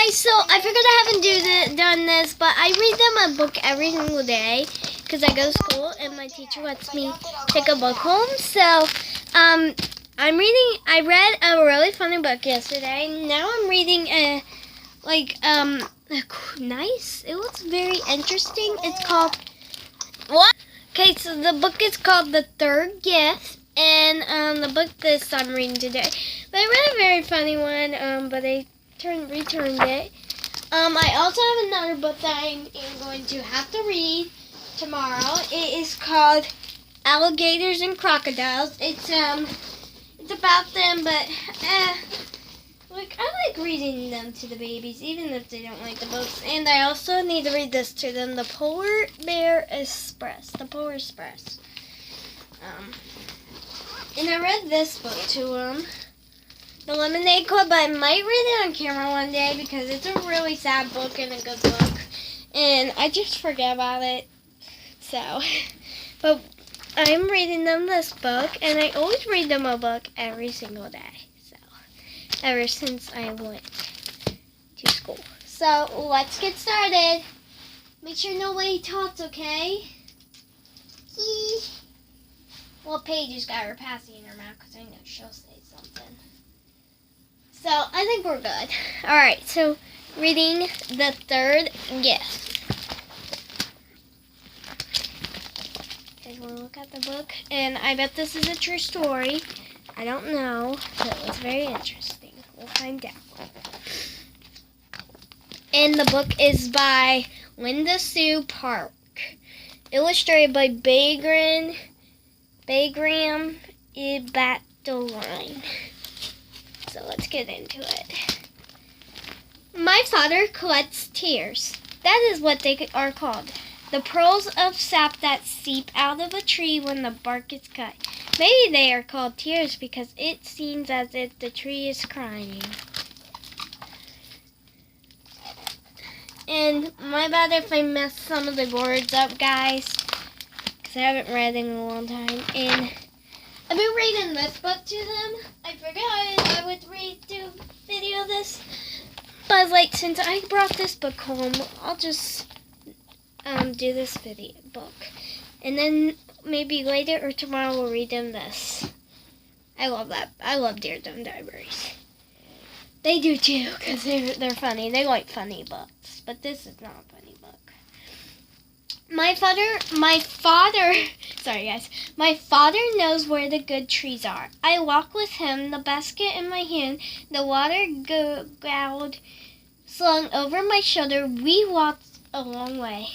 Guys, so I figured I haven't done this, but I read them a book every single day because I go to school and my teacher lets me take a book home. So, I read a really funny book yesterday. Now I'm reading nice. It looks very interesting. It's called what? Okay, so the book is called The Third Gift, and the book this I'm reading today. But I read a very funny one, but I returned it. I also have another book that I'm going to have to read tomorrow. It is called Alligators and Crocodiles. It's about them, but I like reading them to the babies, even if they don't like the books. And I also need to read this to them, The Polar Bear Express. The Polar Express. And I read this book to them, The Lemonade Club, but I might read it on camera one day because it's a really sad book and a good book. And I just forget about it. So, but I'm reading them this book, and I always read them a book every single day. So, ever since I went to school. So, let's get started. Make sure nobody talks, okay? Well, Paige just got her passy in her mouth because I know she'll say something. So, I think we're good. Alright, so reading The Third Gift. You want to look at the book? And I bet this is a true story. I don't know, but it was very interesting. We'll find out. And the book is by Linda Sue Park. Illustrated by Bagram Ibatoline. So let's get into it. My father collects tears. That is what they are called. The pearls of sap that seep out of a tree when the bark is cut. Maybe they are called tears because it seems as if the tree is crying. And my bad if I messed some of the words up, guys, because I haven't read in a long time. And I've been reading this book to them. I forgot I would video this, but since I brought this book home, I'll just do this book, and then maybe later or tomorrow we'll read them this. I love that. I love Dear Dumb Diaries. They do too, because they're funny. They like funny books, but this is not a funny book. My father knows where the good trees are. I walk with him, the basket in my hand, the water gourd slung over my shoulder. We walked a long way.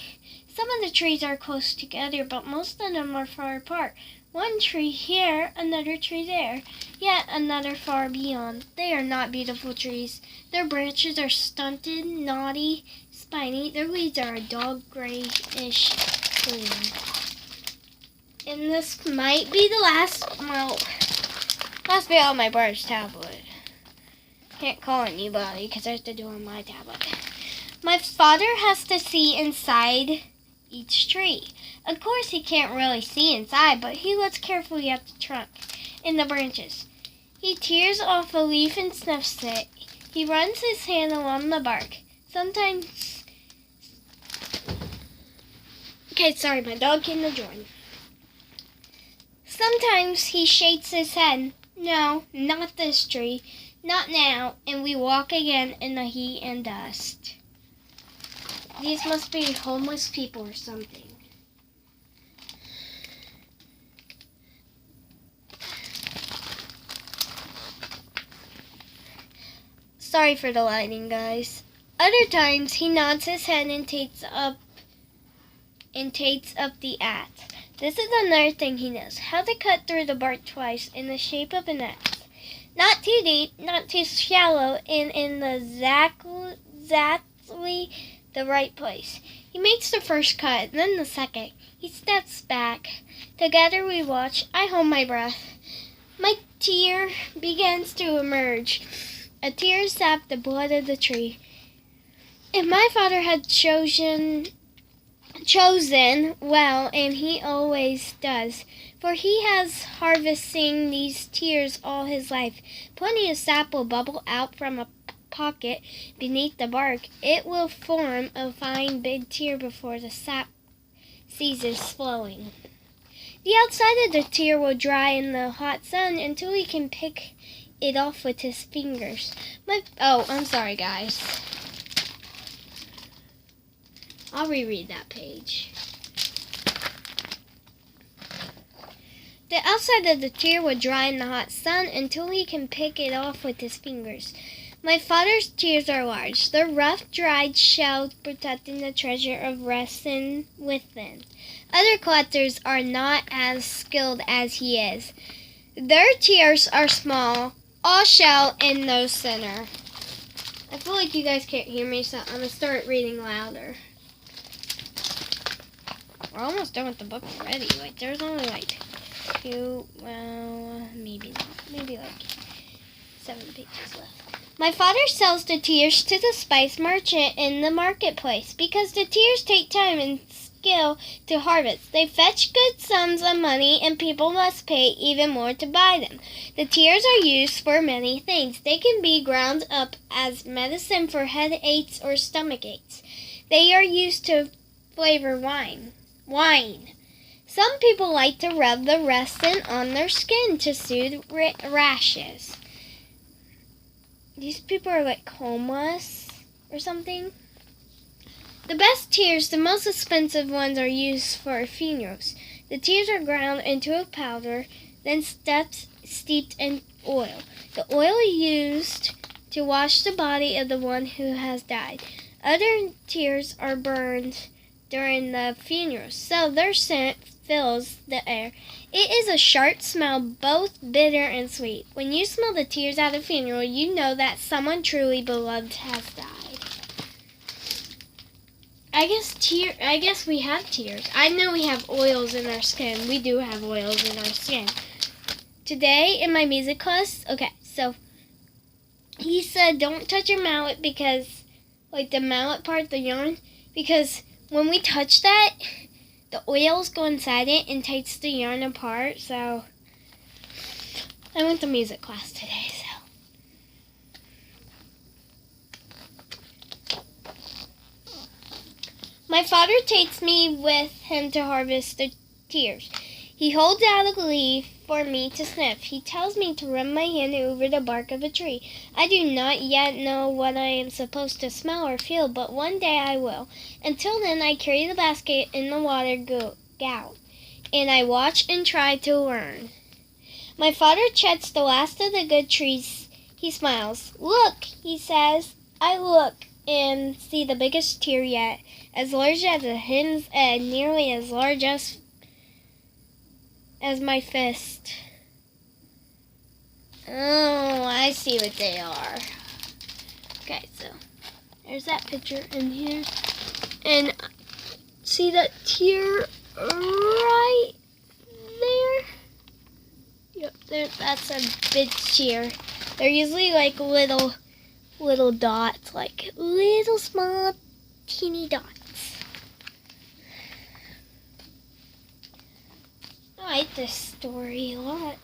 Some of the trees are close together, but most of them are far apart. One tree here, another tree there, yet another far beyond. They are not beautiful trees. Their branches are stunted, knotty, spiny. Their leaves are a dog grayish green. And this might be the last bit on my brother's tablet. Can't call anybody because I have to do it on my tablet. My father has to see inside each tree. Of course, he can't really see inside, but he looks carefully at the trunk and the branches. He tears off a leaf and sniffs it. He runs his hand along the bark. Sometimes... Okay, sorry, my dog came to join. Sometimes he shakes his head. No, not this tree. Not now. And we walk again in the heat and dust. These must be homeless people or something. Sorry for the lighting, guys. Other times he nods his head and takes up the axe. This is another thing he knows: how to cut through the bark twice in the shape of an axe. Not too deep, not too shallow, and in the exactly the right place. He makes the first cut, then the second. He steps back. Together we watch. I hold my breath. My tear begins to emerge. A tear sapped the blood of the tree. If my father had chosen well, and he always does, for he has harvesting these tears all his life, plenty of sap will bubble out from a pocket beneath the bark, it will form a fine big tear before the sap ceases flowing. The outside of the tear will dry in the hot sun until he can pick it off with his fingers. I'm sorry, guys. I'll reread that page. The outside of the tear will dry in the hot sun until he can pick it off with his fingers. My father's tears are large, their rough, dried shells protecting the treasure of resin within. Other collectors are not as skilled as he is. Their tears are small, all shell and no center. I feel like you guys can't hear me, so I'm going to start reading louder. We're almost done with the book already. Like, there's only like maybe not. Maybe like 7 pages left. My father sells the tears to the spice merchant in the marketplace because the tears take time and skill to harvest. They fetch good sums of money and people must pay even more to buy them. The tears are used for many things. They can be ground up as medicine for headaches or stomach aches. They are used to flavor wine. Some people like to rub the resin on their skin to soothe rashes. These people are like homeless or something. The best tears, the most expensive ones, are used for funerals. The tears are ground into a powder, then steeped in oil. The oil is used to wash the body of the one who has died. Other tears are burned during the funeral, so their scent fills the air. It is a sharp smell, both bitter and sweet. When you smell the tears at a funeral, you know that someone truly beloved has died. I guess we have tears. I know we have oils in our skin. We do have oils in our skin. Today in my music class, so he said don't touch your mallet because, like the mallet part, the yarn, because when we touch that, the oils go inside it and takes the yarn apart. So I went to music class today, so. My father takes me with him to harvest the tears. He holds out a leaf for me to sniff. He tells me to run my hand over the bark of a tree. I do not yet know what I am supposed to smell or feel, but one day I will. Until then, I carry the basket in the water gout, and I watch and try to learn. My father checks the last of the good trees. He smiles. Look, he says. I look and see the biggest tear yet, as large as a hen's egg, nearly as large as my fist. Oh, I see what they are. Okay, so there's that picture in here. And see that tear right there? Yep, that's a big tear. They're usually like little dots, like little small teeny dots. I like this story a lot.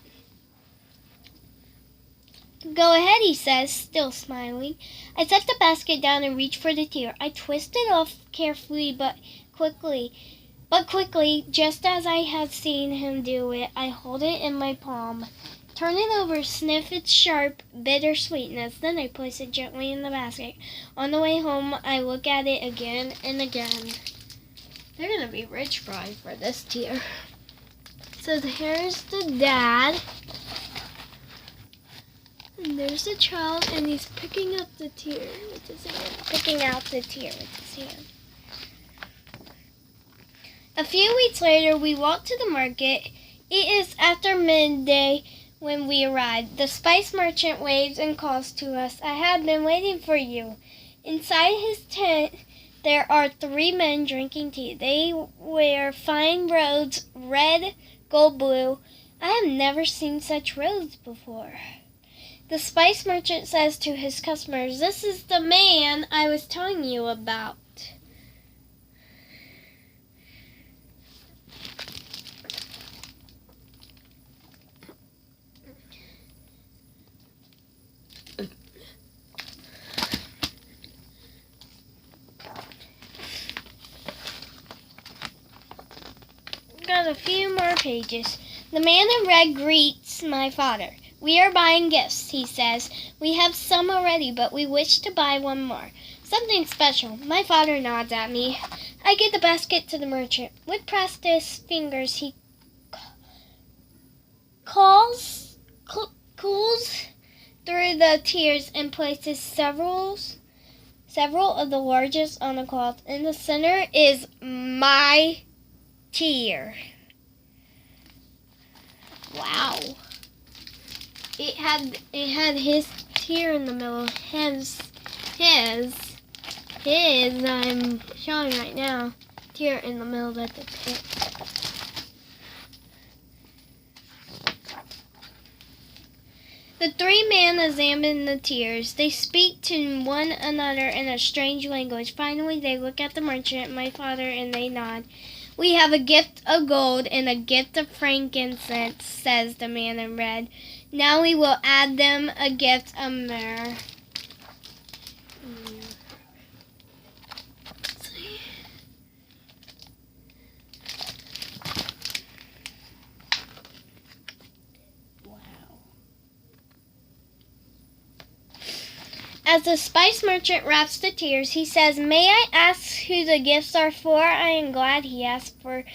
Go ahead, he says, still smiling. I set the basket down and reach for the tear. I twist it off carefully but quickly, just as I had seen him do it. I hold it in my palm, turn it over, sniff its sharp, bitter sweetness. Then I place it gently in the basket. On the way home, I look at it again and again. They're going to be rich probably for this tear. So here's the dad. And there's the child, and he's picking up the tear with his hand. Picking out the tear with his hand. A few weeks later, we walk to the market. It is after midday when we arrive. The spice merchant waves and calls to us. I have been waiting for you. Inside his tent, there are 3 men drinking tea. They wear fine robes, red, gold, blue. I have never seen such robes before. The spice merchant says to his customers, "This is the man I was telling you about." out a few more pages. The man in red greets my father. We are buying gifts, he says. We have some already, but we wish to buy one more. Something special. My father nods at me. I give the basket to the merchant. With practiced fingers, he cools through the tiers and places several of the largest on the cloth. In the center is my tier. Wow. It had his tier in the middle. His I'm showing right now. Tier in the middle of the pit. The three men examine the tiers. They speak to one another in a strange language. Finally, they look at the merchant, my father, and they nod. We have a gift of gold and a gift of frankincense, says the man in red. Now we will add them a gift of myrrh. As the spice merchant wraps the tiers, he says, "May I ask who the gifts are for? I am glad he asked, for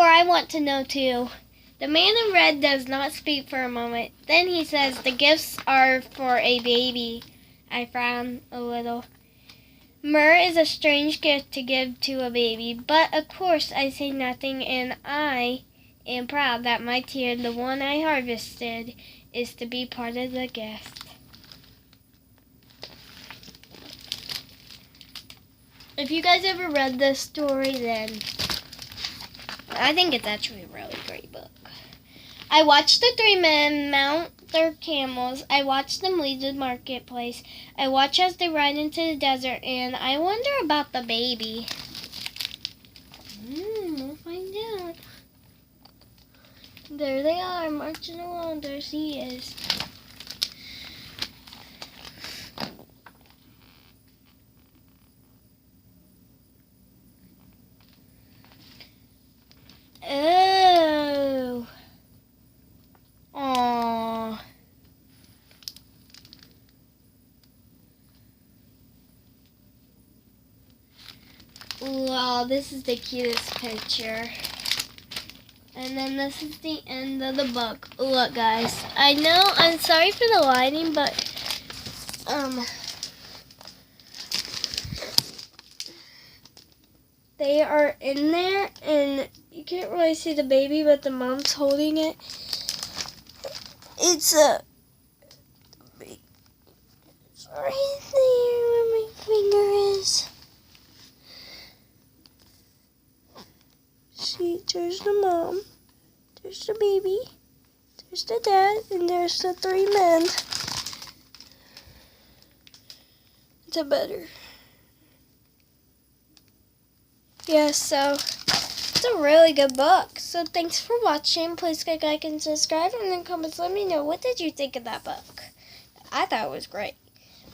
I want to know too." The man in red does not speak for a moment. Then he says, "The gifts are for a baby." I frown a little. Myrrh is a strange gift to give to a baby, but of course I say nothing, and I am proud that my tier, the one I harvested, is to be part of the gift. If you guys ever read this story, then I think it's actually a really great book. I watched the three men mount their camels. I watched them leave the marketplace. I watch as they ride into the desert, and I wonder about the baby. We'll find out. There they are, marching along. There she is. Oh. Aww. Wow, this is the cutest picture. And then this is the end of the book. Look, guys. I know, I'm sorry for the lighting, but they are in there, and you can't really see the baby, but the mom's holding it. It's right there where my finger is. See, there's the mom, there's the baby, there's the dad, and there's the three men. It's a better. Yeah, so it's a really good book. So thanks for watching. Please click like and subscribe, and in the comments let me know, what did you think of that book? I thought it was great.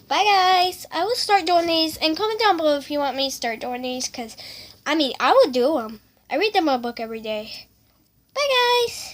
Bye, guys. I will start doing these, and comment down below if you want me to start doing these, because I would do them. I read them a book every day. Bye, guys.